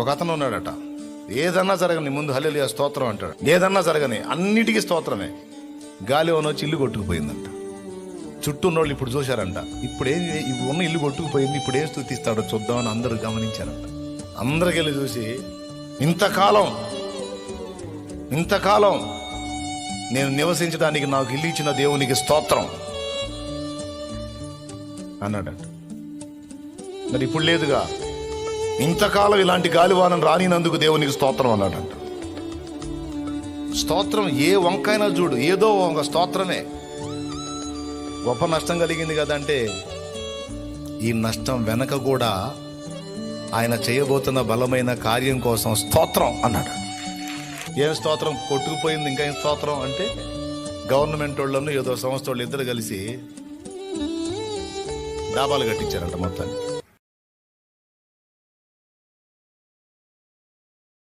ఒక అతను ఉన్నాడట, ఏదన్నా జరగని ముందు హల్లెలూయా స్తోత్రం అంటాడు. ఏదన్నా జరగని అన్నిటికీ స్తోత్రమే. గాలి వచ్చి ఇల్లు కొట్టుకుపోయిందంట. చుట్టూ ఉన్నోళ్ళు ఇప్పుడు చూశారంట, ఇప్పుడు ఉన్న ఇల్లు కొట్టుకుపోయింది, ఇప్పుడు ఏం స్తుతిస్తాడో చూద్దామని అందరూ గమనించారంట. అందరికి వెళ్ళి చూసి, ఇంతకాలం నేను నివసించడానికి నాకు ఇల్లు ఇచ్చిన దేవునికి స్తోత్రం అన్నాడంట. మరి ఇప్పుడు లేదుగా, ఇంతకాలం ఇలాంటి గాలివానం రానినందుకు దేవునికి స్తోత్రం అన్నాడంట. స్తోత్రం ఏ వంకైనా చూడు, ఏదో ఒక స్తోత్రమే. గొప్ప నష్టం కలిగింది కదంటే, ఈ నష్టం వెనక కూడా ఆయన చేయబోతున్న బలమైన కార్యం కోసం స్తోత్రం అన్నాడు. ఏం స్తోత్రం? కొట్టుకుపోయింది, ఇంకా ఏం స్తోత్రం అంటే, గవర్నమెంట్ వాళ్ళను ఏదో సంస్థ వాళ్ళు ఇద్దరు కలిసి డాబాలు కట్టించారంట మొత్తాన్ని.